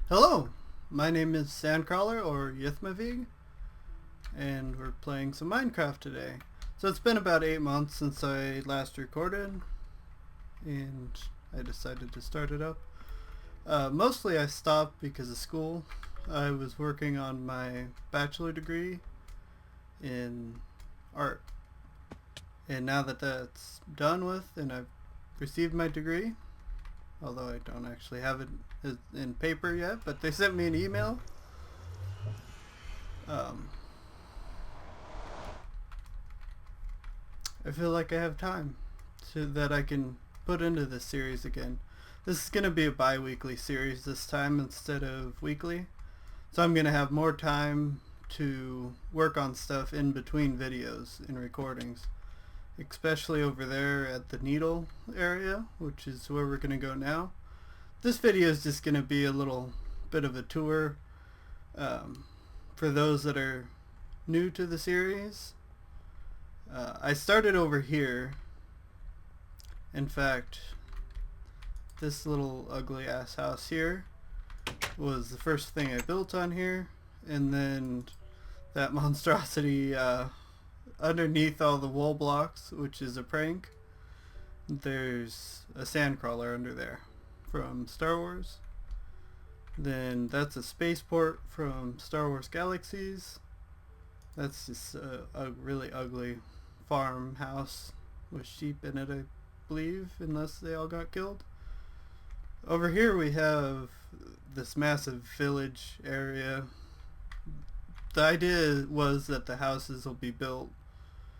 Hello, my name is Sandcrawler or Ythmevge, and we're playing some Minecraft today. So it's been about 8 months since I last recorded, and I decided to start it up. Mostly I stopped because of school. I was working on my bachelor degree in art, and now that that's done with and I've received my degree, although I don't actually have it in paper yet, but they sent me an email. Um, I feel like I have time so that I can put into this series again. This is going to be a bi-weekly series this time instead of weekly. So I'm going to have more time to work on stuff in between videos and recordings. Especially over there at the needle area, which is where we're going to go now. This video is just going to be a little bit of a tour for those that are new to the series. I started over here. In fact, this little ugly ass house here was the first thing I built on here, and then that monstrosity underneath all the wall blocks, which is a prank. There's a sandcrawler under there from Star Wars. Then that's a spaceport from Star Wars Galaxies. That's just a really ugly farmhouse with sheep in it, I believe, unless they all got killed. Over here we have this massive village area. The idea was that the houses will be built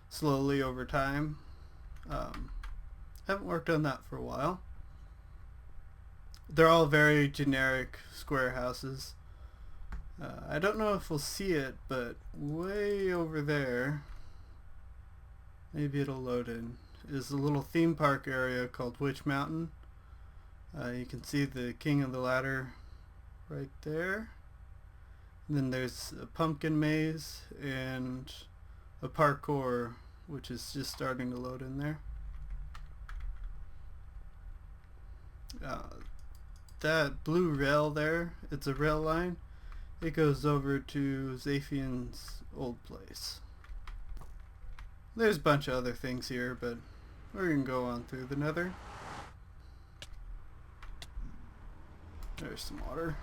slowly over time. Haven't worked on that for a while. They're all very generic square houses. I don't know if we'll see it, but way over there, maybe it'll load in, is a little theme park area called Witch Mountain. You can see the King of the Ladder right there. And then there's a pumpkin maze and a parkour, which is just starting to load in there. That blue rail there, it's a rail line. It goes over to Zaphian's old place. There's a bunch of other things here, but we're going to go on through the nether. There's some water.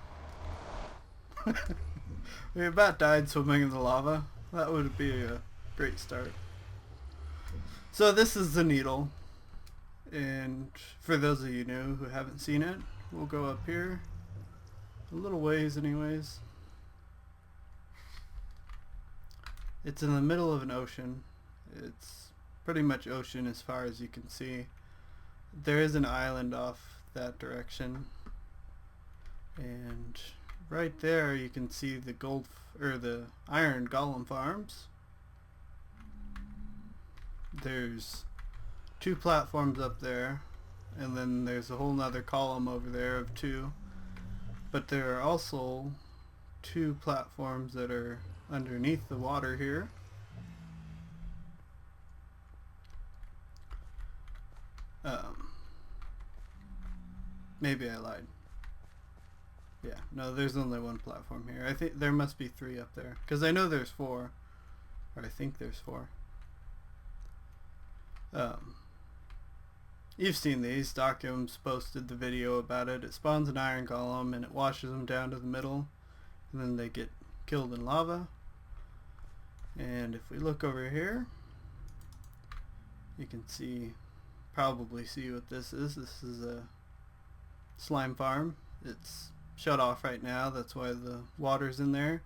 We about died swimming in the lava. That would be a great start. So this is the needle. And for those of you new who haven't seen it, we'll go up here. A little ways anyways. It's in the middle of an ocean. It's pretty much ocean as far as you can see. There is an island off that direction. And right there you can see the the iron golem farms. There's 2 platforms up there, and then there's a whole nother column over there of 2. But there are also 2 platforms that are underneath the water here. Maybe I lied. Yeah, no, there's only 1 platform here. I think there must be 3 up there, because I know there's 4, or I think there's 4. You've seen these. Docum's posted the video about it. It spawns an iron golem and it washes them down to the middle, and then they get killed in lava. And if we look over here, you can probably see what this is. This is a slime farm. It's shut off right now, that's why the water's in there.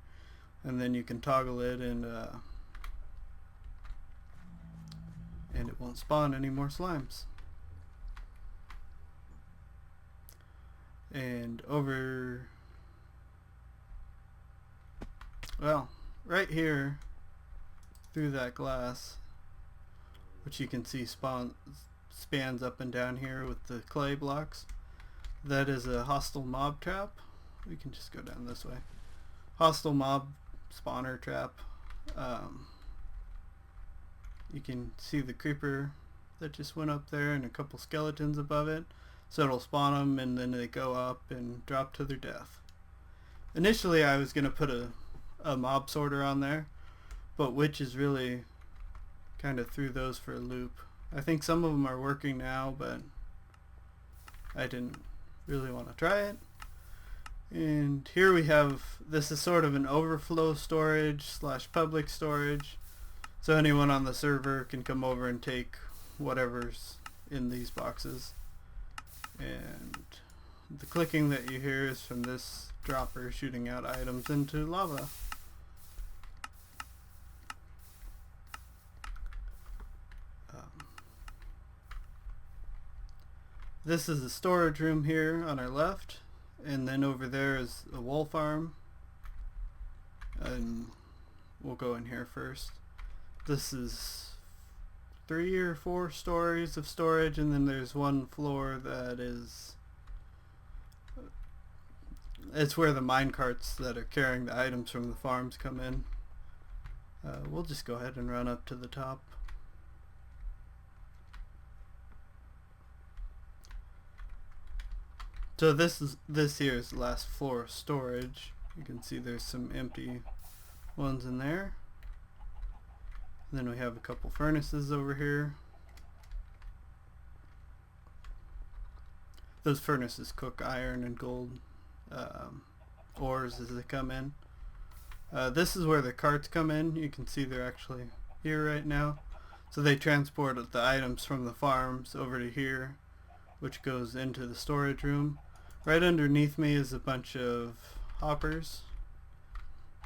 And then you can toggle it and it won't spawn any more slimes. And right here through that glass, which you can see spans up and down here with the clay blocks, that is a hostile mob trap. We can just go down this way. Hostile mob spawner trap. You can see the creeper that just went up there and a couple skeletons above it. So it'll spawn them and then they go up and drop to their death. Initially I was going to put a mob sorter on there, but witches really kind of threw those for a loop. I think some of them are working now, but I didn't really want to try it. And here we have, this is sort of an overflow storage / public storage. So anyone on the server can come over and take whatever's in these boxes. And the clicking that you hear is from this dropper shooting out items into lava. This is the storage room here on our left, and then over there is a wool farm, and we'll go in here first. This is 3 or 4 stories of storage, and then there's one floor that is, it's where the mine carts that are carrying the items from the farms come in. We'll just go ahead and run up to the top. So this here is the last floor of storage. You can see there's some empty ones in there. And then we have a couple furnaces over here. Those furnaces cook iron and gold ores as they come in. This is where the carts come in. You can see they're actually here right now. So they transport the items from the farms over to here, which goes into the storage room. Right underneath me is a bunch of hoppers.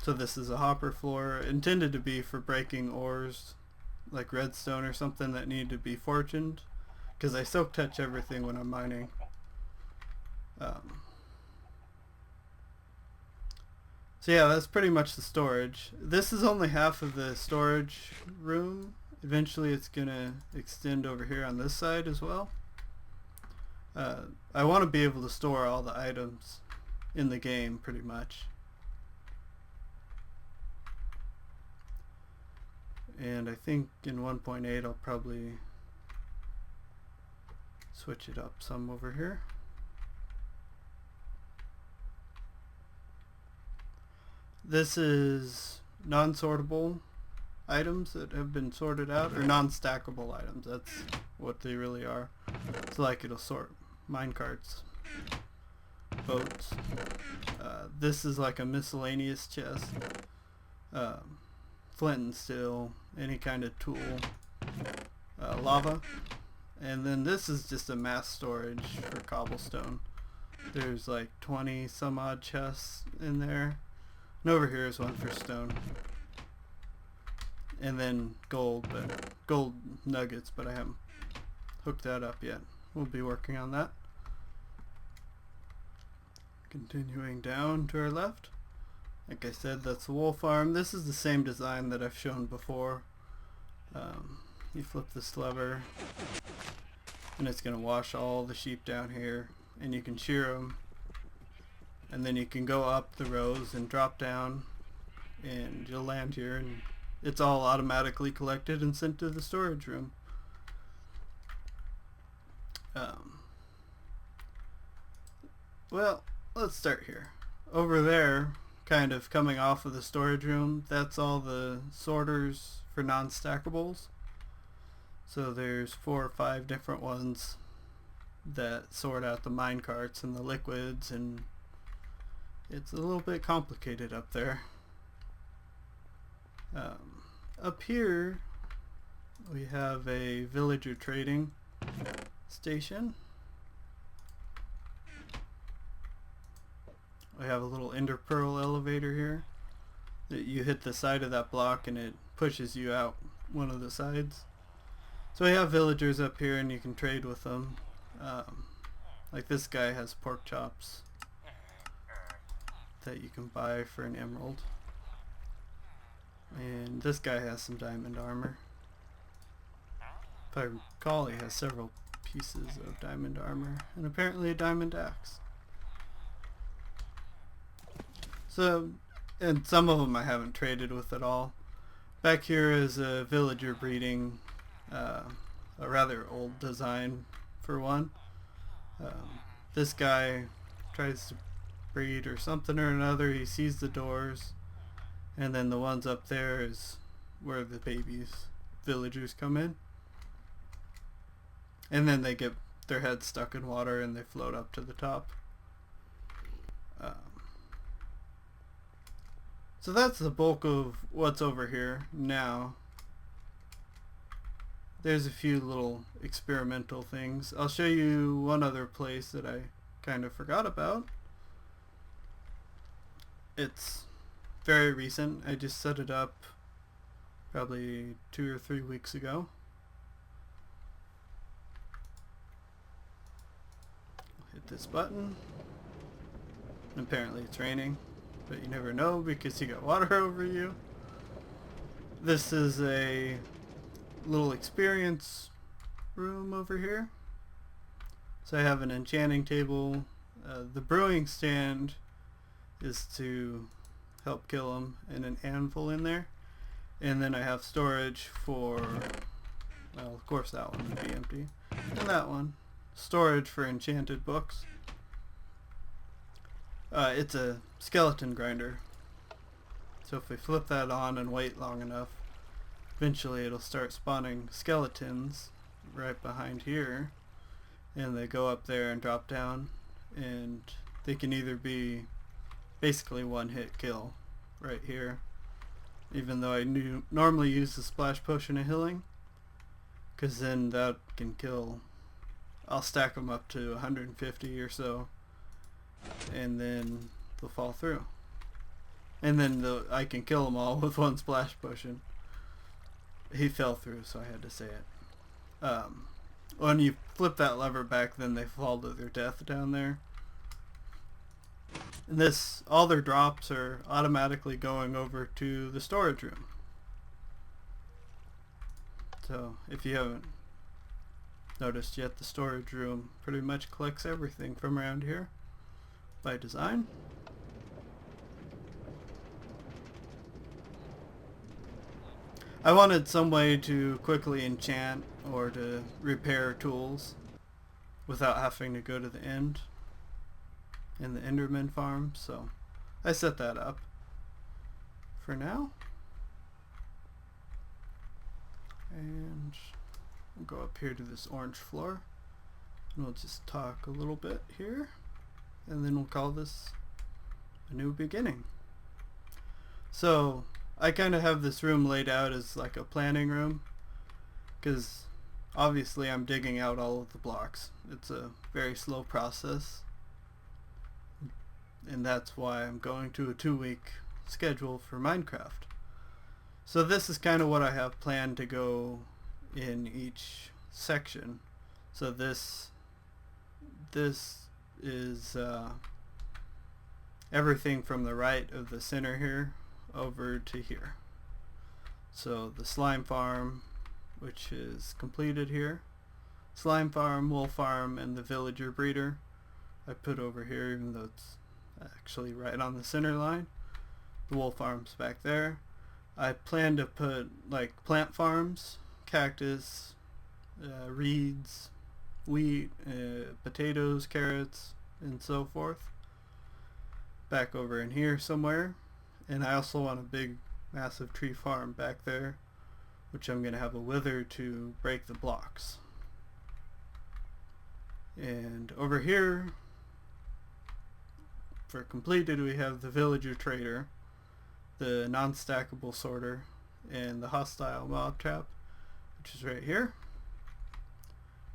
So this is a hopper floor intended to be for breaking ores like redstone or something that need to be fortuned, because I soak touch everything when I'm mining. So yeah, that's pretty much the storage. This is only half of the storage room. Eventually it's gonna extend over here on this side as well. I want to be able to store all the items in the game pretty much. And I think in 1.8 I'll probably switch it up some over here. This is non-sortable items that have been sorted out, or non-stackable items. That's what they really are. It's like it'll sort minecarts, boats. This is like a miscellaneous chest. Flint and steel, any kind of tool, lava. And then this is just a mass storage for cobblestone. There's like 20 some odd chests in there. And over here is one for stone. And then gold nuggets, but I haven't hooked that up yet. We'll be working on that. Continuing down to our left. Like I said, that's the wool farm. This is the same design that I've shown before. You flip this lever and it's going to wash all the sheep down here, and you can shear them, and then you can go up the rows and drop down, and you'll land here, and it's all automatically collected and sent to the storage room. Well, let's start here. Over there, kind of coming off of the storage room, that's all the sorters for non-stackables. So there's 4 or 5 different ones that sort out the mine carts and the liquids, and it's a little bit complicated up there. Up here we have a villager trading station. We have a little ender pearl elevator here that you hit the side of that block and it pushes you out one of the sides. So we have villagers up here and you can trade with them. Like this guy has pork chops that you can buy for an emerald. And this guy has some diamond armor. If I recall, he has several pieces of diamond armor and apparently a diamond axe. So, and some of them I haven't traded with at all. Back here is a villager breeding, a rather old design for one. This guy tries to breed or something or another. He sees the doors, and then the ones up there is where the babies, villagers, come in. And then they get their heads stuck in water and they float up to the top. So that's the bulk of what's over here now. There's a few little experimental things. I'll show you one other place that I kind of forgot about. It's very recent. I just set it up probably 2 or 3 weeks ago. Hit this button. And apparently it's raining, but you never know because you got water over you. This is a little experience room over here. So I have an enchanting table. The brewing stand is to help kill them, and an anvil in there. And then I have storage for, well, of course that one would be empty. And that one. Storage for enchanted books. It's a skeleton grinder. So if we flip that on and wait long enough, eventually it'll start spawning skeletons right behind here. And they go up there and drop down. And they can either be basically one hit kill right here. Even though I normally use the splash potion of healing. Because then that can kill, I'll stack them up to 150 or so. And then they'll fall through. And then I can kill them all with one splash potion. He fell through, so I had to say it. When you flip that lever back, then they fall to their death down there. And this, all their drops are automatically going over to the storage room. So if you haven't noticed yet, the storage room pretty much collects everything from around here by design. I wanted some way to quickly enchant or to repair tools without having to go to the end in the Enderman farm, so I set that up for now. And we'll go up here to this orange floor and we'll just talk a little bit here, and then we'll call this a new beginning. So I kind of have this room laid out as like a planning room because obviously I'm digging out all of the blocks. It's a very slow process, and that's why I'm going to a 2-week schedule for Minecraft. So this is kind of what I have planned to go in each section. So this is everything from the right of the center here over to here. So the slime farm, which is completed here. Slime farm, wool farm, and the villager breeder I put over here, even though it's actually right on the center line. The wool farm's back there. I plan to put like plant farms, cactus, reeds, wheat, potatoes, carrots, and so forth back over in here somewhere. And I also want a big massive tree farm back there, which I'm going to have a wither to break the blocks. And over here for completed, we have the villager trader, the non-stackable sorter, and the hostile mob trap, which is right here.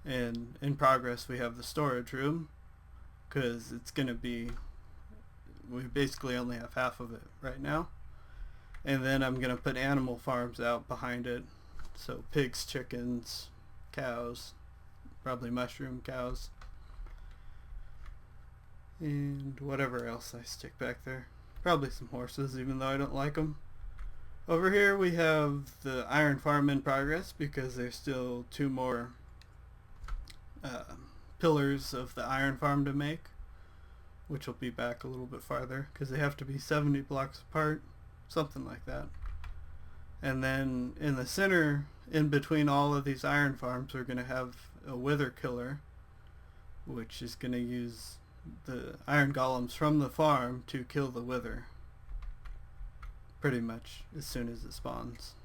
And in progress we have the storage room, because it's going to be, we basically only have half of it right now. And then I'm going to put animal farms out behind it, so pigs, chickens, cows, probably mushroom cows, and whatever else I stick back there. Probably some horses, even though I don't like them. Over here we have the iron farm in progress, because there's still 2 more pillars of the iron farm to make, which will be back a little bit farther, because they have to be 70 blocks apart, something like that. And then in the center, in between all of these iron farms, we're going to have a wither killer, which is going to use the iron golems from the farm to kill the wither pretty much as soon as it spawns,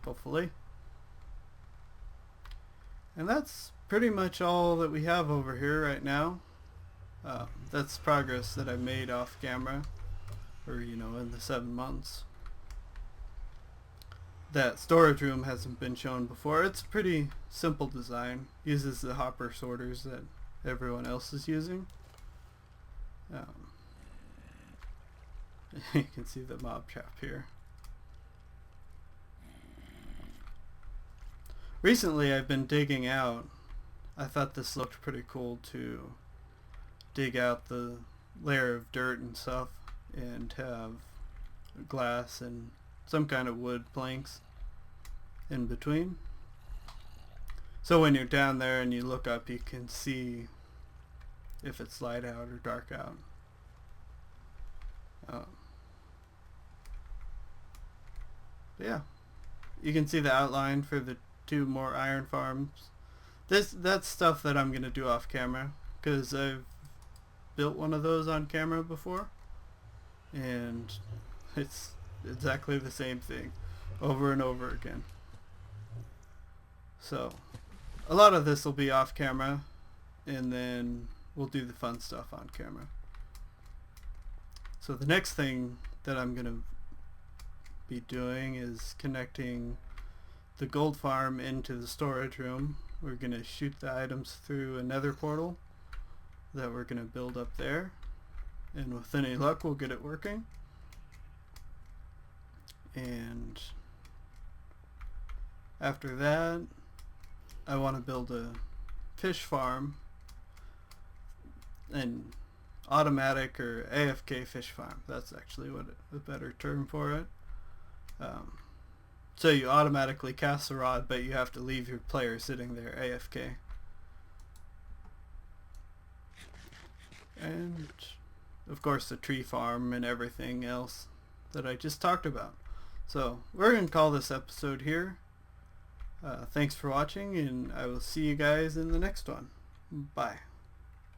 hopefully. And that's pretty much all that we have over here right now. That's progress that I made off camera, or in the 7 months. That storage room hasn't been shown before. It's a pretty simple design. Uses the hopper sorters that everyone else is using. You can see the mob trap here. Recently I've been digging out. I thought this looked pretty cool to dig out the layer of dirt and stuff and have glass and some kind of wood planks in between. So when you're down there and you look up, you can see if it's light out or dark out. Yeah, you can see the outline for the 2 more iron farms. That's stuff that I'm gonna do off camera, because I've built one of those on camera before, and it's exactly the same thing over and over again. So a lot of this will be off camera, and then we'll do the fun stuff on camera. So the next thing that I'm gonna be doing is connecting the gold farm into the storage room. We're gonna shoot the items through a nether portal that we're gonna build up there, and with any luck we'll get it working. And after that I want to build a fish farm, an automatic or AFK fish farm. That's actually what a better term for it. So you automatically cast the rod, but you have to leave your player sitting there AFK. And of course the tree farm and everything else that I just talked about. So we're going to call this episode here. Thanks for watching, and I will see you guys in the next one. Bye.